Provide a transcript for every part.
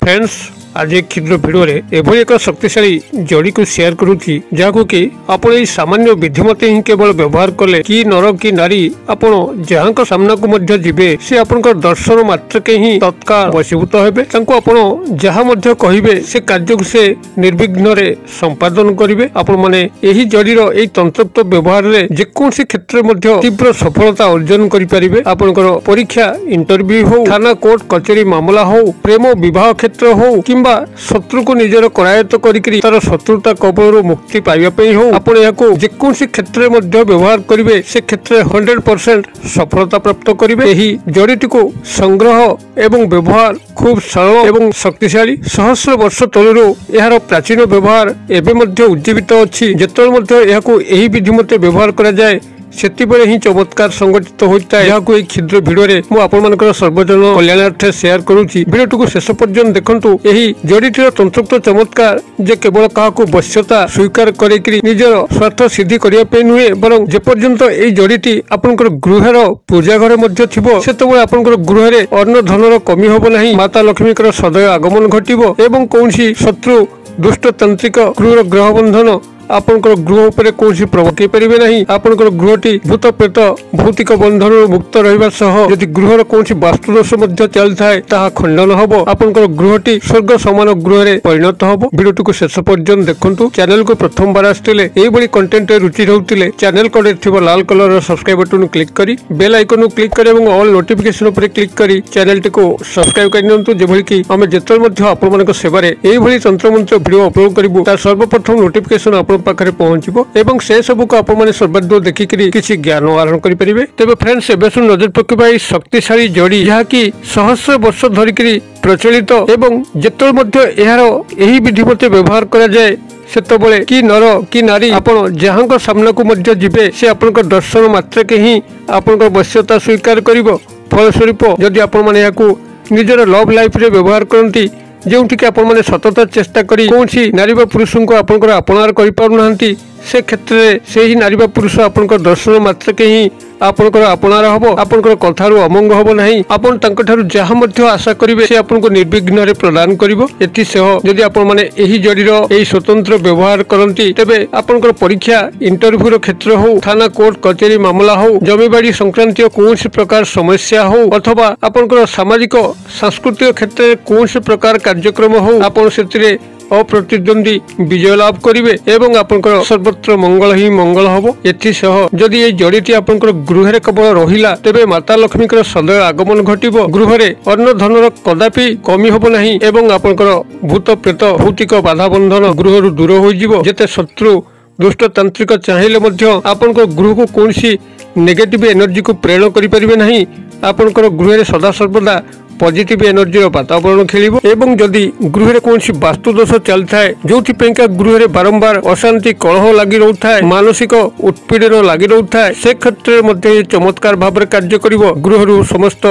Friends आज एक क्षुद्र भिडियो एभली एक शक्तिशाली जड़ी को शेयर करुच्ची जहाँ कि आपण सामान्य विधि ही केवल व्यवहार कले कि नर कि नारी आपण जहाँ सामना को मध्य जीवे से आपण दर्शन मात्रके ही तत्काल वशीभूत हेबे आपण जहाँ मध्य कहिबे से कार्य को से निर्विघ्न रे संपादन करिवे आपण माने एही जड़ीर एही तंत्रयुक्त व्यवहार रे जेकोसी क्षेत्र मध्य तीव्र सफलता अर्जन करि परिबे आपनकर परीक्षा इंटरव्यू हो थाना कोर्ट कचेरी मामला हो प्रेम विवाह क्षेत्र हो किंबा शत्रु को निजर करायत्त करिकरी तार शत्रुता कबलरू मुक्ति पाइबा पई हो आपण याको जेकोसी क्षेत्र मध्य व्यवहार करिवे से क्षेत्र 100% सफलता प्राप्त करिवे। एही जड़ीटी को संग्रह एवं व्यवहार खूब सरल एवं शक्तिशाली सहस्र वर्ष तलरू यार प्राचीन व्यवहार एबे मध्य उज्जीवित अछि जेतल मध्य याको एही विधि मते व्यवहार करा जाय सेतिबेले ही चमत्कार संगठित होता है। याको एक क्षुद्र भिडियो रे मु आपण मानकर सर्वजन कल्याणार्थे शेयर करूची भिडियो को शेष पर्यंत देखंतु। एही जड़ीटीर तंत्रयुक्त चमत्कार जे केवल काहाको वश्यता स्वीकार करिकरी निजर स्वार्थ सिद्धि करिया पे नुहे बरं जे पर्यंत एही जड़ीटी आपनकर गृहर पूजा घर मध्य थिबो सेतबेले आपनकर गृह रे अन्न धनर कमी होबो नाही माता लक्ष्मीकर सदैव आगमन घटिबो एवं कोनसी शत्रु दुष्ट तांत्रिक क्रूर ग्रह बंधन आपनकर गृह उपरे कोनसी प्रभाव पकई परिबे नहीं। आपनकर गृहटी भूत प्रेत भौतिक बंधन मुक्त रहिबा सह यदि गृहर कोनसी वास्तु दोष मध्य चल थाए ताहा खंडन हबो आपनकर गृहटी स्वर्ग समान गृह रे परिणत हबो। वीडियोटी को शेष पर्यंत देखंतु। चैनल को प्रथम बार आस्थिले एही बडी कंटेंट रे रुचि रहउतिले चैनल कोडे थिबो लाल कलर रो सब्सक्राइब बटन क्लिक करी बेल आइकन को क्लिक करी एवं ऑल नोटिफिकेशन उपरे क्लिक करी चैनल टी को सब्सक्राइब करि नियंतु जेभली कि हमें जेतल मध्य आपण मानक सेवा रे एही बडी तंत्र मंत्र वीडियो अपलोड करिवु तार सर्वप्रथम नोटिफिकेशन आपण पाखरे पहुंचबो एवं से सब को आपण माने सर्वदूर देखिकरी किछि ज्ञान आहरण करि परिबे। तेबे फ्रेंड्स एबे सुन नजर पकेबा शक्तिशाली जड़ी जहा कि सहस्र वर्ष धरिकरी प्रचलित एवं जेतल मध्य एहार एही विधि मते व्यवहार करा जाय सेतबेले कि नर कि नारी आपण जहाँ सामना को मध्य जीवे से आपनकर दर्शन मात्रके ही आपनकर वश्यता स्वीकार करिवो। फलस्वरूप जदि आपण माने याकू निजर लव लाइफ रे व्यवहार करंती जोंठी आपण माने सतत चेष्टा करी कोनसी नारी बा पुरुष को आपनकर अपनार करि पारु नाहंती से क्षेत्र रे से ही नारी बा पुरुष आपनकर दर्शन मात्रके ही आपनकर अपनार हबो आपनकर कथारु अमंग हबो नाही आपण तांक ठारु जहा मध्य आशा करिवे से आपनको निर्विघ्न रे प्रदान करिवो। एति सह जदि आपण माने एही जड़ीर एही स्वतंत्र व्यवहार करंती तेबे आपनकर परीक्षा इंटरव्यू रो क्षेत्र हो थाना कोर्ट कचेरी मामला हो जमीबाड़ी संक्रांतीय कोनसी प्रकार समस्या हो अथवा आपनकर सामाजिक सांस्कृतिक क्षेत्र रे कोनसी प्रकार कार्यक्रम हो आपण सेतिरे अप्रतिद्वंदी विजय लाभ करिवे एवं आपनकर सर्वत्र मंगल ही मंगल हबो। एथि सह जदि ए जड़ीटी आपनकर गृह रे केवल रहिला तेबे माता लक्ष्मीकर सदैव आगमन घटिबो गृह रे अन्न धनर कदापि कमी हबो नाही एवं आपनकर भूत प्रेत भौतिक बाधा बंधन गृह रु दूर होई जिवो। जेते शत्रु दुष्ट तांत्रिक चाहिले मध्य आपनकर गृह को कोनसी नेगेटिव एनर्जी को प्रेरण करि परिबे नाही आपनकर गृह रे सदा सर्वदा पॉजिटिव एनर्जी वातावरण खेलिबो एवं जदि गृह रे कोनसी वास्तु दोष चल थाए जोथि पेंका गृह रे बारंबार अशांति कलह लागि रहउथाए मानसिक उत्पीड़न लागि रहउथाए से क्षेत्र मध्ये चमत्कार भाव रे कार्य करिवो गृह रु समस्त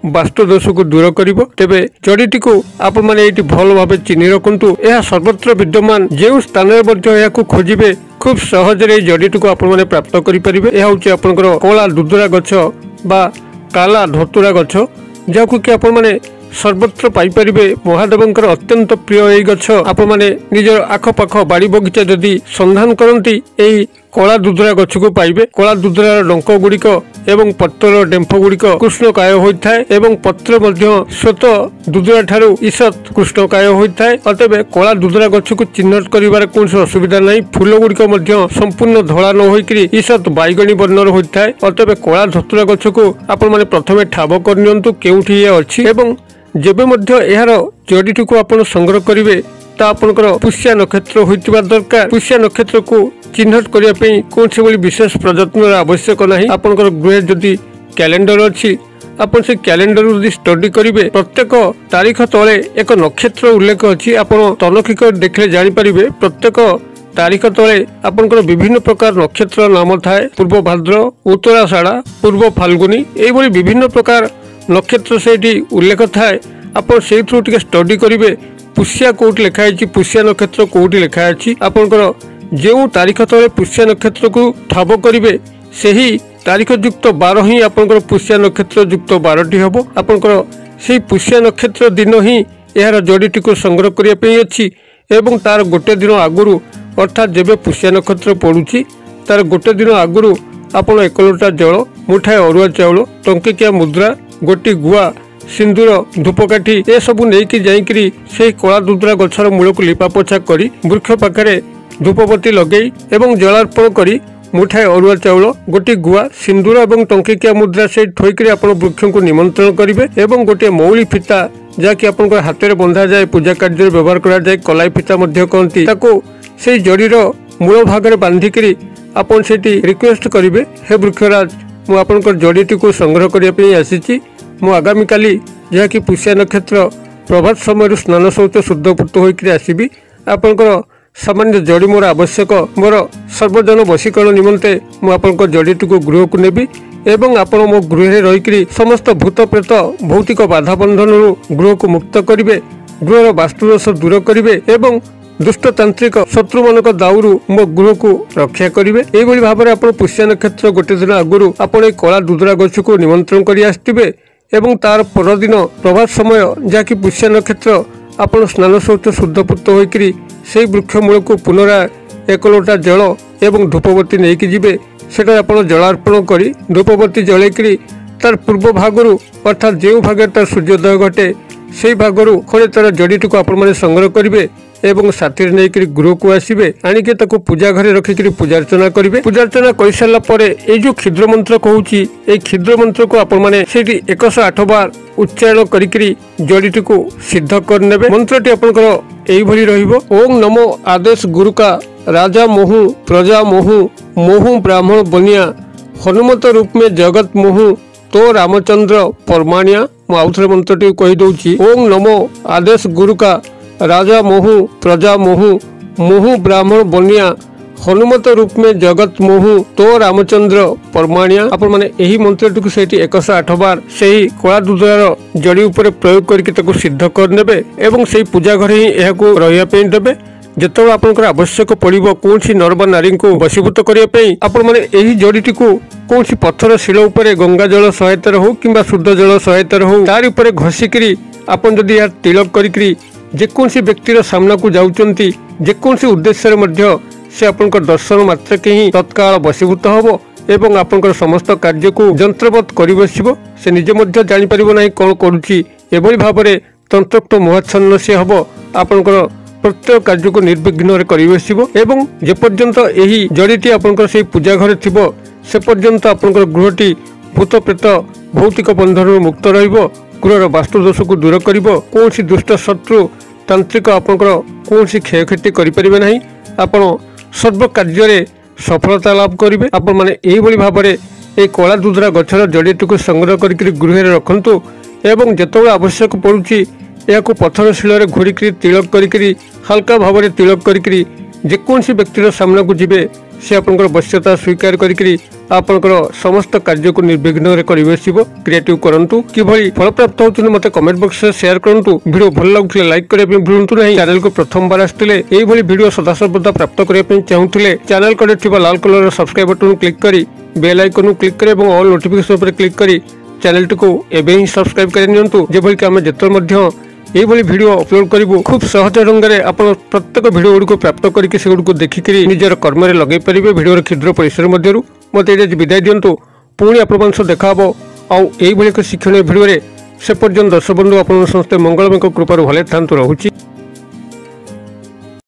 वास्तु दोष को दूर करिवो। तेबे जड़ीटी को आपण माने एटी भल भाबे चिन्हि रखंतु एहा सर्वत्र विद्यमान जेउ स्थान रे मध्ये याकू खोजिबे खूब सहज रे जड़ीटी को आपण माने प्राप्त करि परिबे। एहा होची आपनकर कोला दुदुरा गछ बा काला धतुरा गछ जाकू कि आपण माने सर्वत्र पाई परिबे। महादेवंकर अत्यंत प्रिय एई गछ आपण माने निजर आख पाख बाड़ी बगीचा जदि संधान करंती एई कला दुदुरा गछ को पाइबे। कला दुदुरा डंक गुड़िक एवं पत्र डेम्फ गुड़िक कृष्णकाय होइथाय एवं पत्र मध्य श्वेत दुदुरा ठारू ईषत कृष्णकाय होइथाय। अतबे कला दुदुरा गछ को चिन्हट करिवार कोनसी असुविधा नाही। फूल गुड़िक मध्य संपूर्ण धला न होइकरी ईषत बैगणी वर्णर होइथाय। अतबे कला धतुरा गछ को आपण माने प्रथमे ठाब करनियंतु केउठी ए अछि एवं जेबे मध्य एहार जड़ीटी को आपण संग्रह करिवे ता आपनकर पुष्या नक्षत्र होइतिबा दरकार। पुष्या नक्षत्र को चिन्हट करिया पई कोनसे बली विशेष प्रयत्न आवश्यक नाही। आपनकर गृह जदि कैलेंडर अछि आपण से कैलेंडर जदि स्टडी करिवे प्रत्येक तारीख तळे एक नक्षत्र उल्लेख अछि आपण तनखिक देखले जानि परिबे। प्रत्येक तारीख तळे आपनकर विभिन्न प्रकार नक्षत्र नाम थाए पूर्व भाद्र उत्तराषाढ़ पूर्व फाल्गुनी एई बली विभिन्न प्रकार नक्षत्र सेठी उल्लेख थाए आपण सेथु टिके स्टडी करिवे पुष्या कोट लिखा है पुष्या नक्षत्र कोटी लिखा है आपनकर जो तारीख तले पुष्या नक्षत्र को ठाब करिवे सेही तारीख युक्त 12 ही आपनकर पुष्या नक्षत्र युक्त 12टी हबो। आपनकर सेही पुष्या नक्षत्र दिन ही यार जड़ीटी को संग्रह करने अच्छी एवं तार गोटे दिन आगुरी अर्थात जब पुष्या नक्षत्र पड़ुछि तार गोटे दिन आगुरी आपण 1 लोटा जल मुठाए अरुआ चाउल टंकिकिया मुद्रा गोटी गुआ सिंदूर धूपकाठी ए सबू नहीं जाइकरी से कला दुदरा गछर मूल को लिपापोछा करी वृक्ष पाखे धूपबती लगे एवं जलार्पण करी मुठाए अरुआ चाउल गोटी गुआ सिंदूर और टंकिकिया मुद्रा से ठोईकरी आपण वृक्ष को निमंत्रण करेंगे एवं गोटे मौली फिता जहाँकि आप हाथ में बंधा जाए पूजा कार्य व्यवहार करा जाए कलाई फिता कहती से जड़ीर मूल भाग में बांधिकी आपन से रिक्वेस्ट करेंगे हे वृक्षराज मु आपनकर जड़ीटी को संग्रह करने आसी मु आगामी काली जहाँकि पुष्या नक्षत्र प्रभात समय स्नान शौच शुद्धपूत होकर आसबि आपनकर सामान्य जड़ी मोर आवश्यक मोर सर्वजन वशीकरण निमंते मु आपनकर जड़ीटी को गृह को नेबी एवं आपण मो गृह रही समस्त भूत प्रेत भौतिक बाधा बंधन गृह को मुक्त करेंगे गृहर वास्तुदोष दूर करेंगे एवं दुष्टतांत्रिक शत्रु मानक दाउरू मो गृह को रक्षा करेंगे यही भाव में आप पुष्या नक्षत्र गोटे दिन आगुरी आप कला दुदरा गछ को निमंत्रण कर आसवे एवं तार परदिन प्रभात समय जहाँकि पुष्या नक्षत्र आपण स्नान शौच शुद्धपूत होकर से वृक्ष मूल को पुनराय 1 लोटा जल एवं धूपबती नहीं जिबे सेटा आप जलार्पण करी धूपबती जलैकरी तार पूर्व भागरू अर्थात जो भाग तार सूर्योदय घटे से भागरू खड़े तार जड़ीटी को आपण संग्रह करेंगे एवं साथी नहीं गृह को आसवे आणिके पूजा घरे रखिक पूजार्चना करेंगे पूजार्चना कर सारा पर जो क्षुद्र मंत्र कहूँ क्षुद्र मंत्र को आपण मैंने 108 बार उच्चारण करी जड़ीटी को सिद्ध करने मंत्रटी आपंकर ओम नमो आदेश गुरु का राजा मोहू प्रजा मोहू मोहू ब्राह्मण बनिया हनुमत रूप में जगत मोहू तो रामचंद्र परमाणिया मुझे मंत्रटी कहीदे ओम नमो आदेश गुरु का राजा मोहू प्रजा मोहू मोहू ब्राह्मण बनिया हनुमत रूप में जगत मोहू तो रामचंद्र परमाणिया आपण माने एही मंत्रटी को सेठी 108 बार सेही कला दुदरार जड़ी उपरे प्रयोग करके सिद्ध करने एवं से पूजा घर ही एहाको रहिया पे देबे जेतबे आपनकर आवश्यक पड़िबो कोनसी नरबा नारी को वशीभूत करने आपण माने एही जड़ीटी को कोनसी पत्थर शिल उपरे गंगा जल सहायता हो किंबा शुद्ध जल सहायता हो तार उपरे घसीकरी आपन जदि यार तिलक करिकरी जेकोसी व्यक्तिर सामना को जाउचंती जेकोसी उद्देश्य मध्य से आपनकर दर्शन मात्र के ही तत्काल वशीभूत होबो एवं आपनकर समस्त कार्य को यंत्रवत करि बसिबो से निजे मध्य जानि परिबो नाही कोन करूची एभली भाबरे तंत्रोक्त मोहाच्छन्न से हबो आपनकर प्रत्येक कार्य को निर्विघ्न करि बसिबो एवं जे पर्यंत एही जड़ीटी आपनकर से पूजा घरे थिबो से पर्यंत आपनकर गृहटी भूत प्रेत भौतिक बंधन मुक्त रहिबो गृहर वास्तुदोष को दूर करिबो कोनसी दुष्ट शत्रु तांत्रिक आपनकर कोनसी क्षयक्षति करि परिबे नाही आपण सर्व कार्य सफलता लाभ करेंगे आपण मैंने यही भाव में ये कला दुदरा गछर जड़ीटी को संग्रह करके गृह रखु एवं जिते आवश्यक पड़ुछि या पत्थर शिल घोड़िक तिलक करी हल्का भाव में तिलक करी जेकोसी व्यक्तिर सामना को जीवे से आपनकर वश्यता स्वीकार करी आपनकर समस्त कार्य को निर्विघ्न क्रिएटिव करंतु किभली फल प्राप्त होतुनी मते कमेंट बॉक्स में शेयर करंतु वीडियो भल लागुले लाइक करबे भूलंतु नहीं चैनल को प्रथम बार आस्तिले एही भली वीडियो सदा सर्वदा प्राप्त करबे चाहूतिले चैनल कड़े थिबा लाल कलर सब्सक्राइब बटन क्लिक करी बेल आइकन क्लिक करी एवं ऑल नोटिफिकेशन पर क्लिक करी चैनल को एबे ही सब्सक्राइब कर नियंतु जेभली कि आमे जेतर मध्य यही वीडियो अपलोड करूँ खूब सहज ढंग से आप प्रत्येक भिडियो गुड़ी प्राप्त करके से गुड़ी देखिकी निजर कर्म लगे पारे भिडियो क्षुद्र परिसर मध्य मत विदाय दिंतु पुणी आप देखा आउ यही एक शिक्षण भिडियो से पर्यंत दर्शक बंधु आप समस्ते मंगलमय कृपार भले था रहुची।